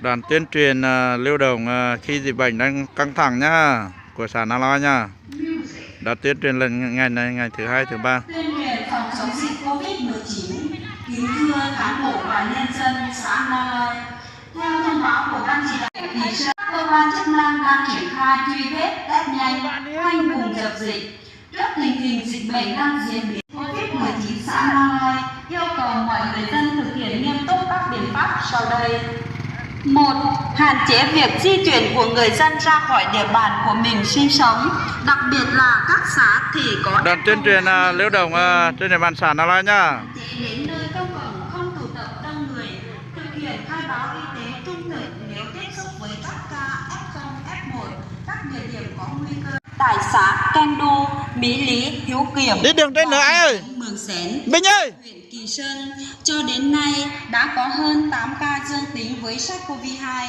Đoàn tuyên truyền lưu động khi dịch bệnh đang căng thẳng nhá, của xã Na Lo nha. Đã tuyên truyền lần ngày này, ngày thứ 2, thứ 3. Tuyên truyền phòng chống dịch Covid-19. Kính thưa cán bộ và nhân dân xã Na Lo, theo thông báo của ban chỉ đạo thì cơ quan chức năng đang triển khai truy vết test nhanh khoanh vùng dập dịch. Trước tình hình dịch bệnh đang diễn biến Covid-19, xã Na Lo yêu cầu mọi người dân thực hiện nghiêm túc các biện pháp sau đây. 1. Hạn chế việc di chuyển của người dân ra khỏi địa bàn của mình sinh sống, đặc biệt là các xã thì có Đoàn tuyên truyền lưu động trên địa bàn xã Na Lo nhá. hạn chế đến nơi công cộng, không tụ tập đông người, thực hiện khai báo y tế trung thực nếu tiếp xúc với các ca F0, F1, các địa điểm có nguy cơ. Tại xã Keng Du, Mỹ Lý, Hiếu Kiệm, Đi đường trên nữa ai ơi? Mường Xén, Bình ơi! huyện Kỳ Sơn, cho đến nay đã có hơn 8 ca dương tính với SARS-CoV-2.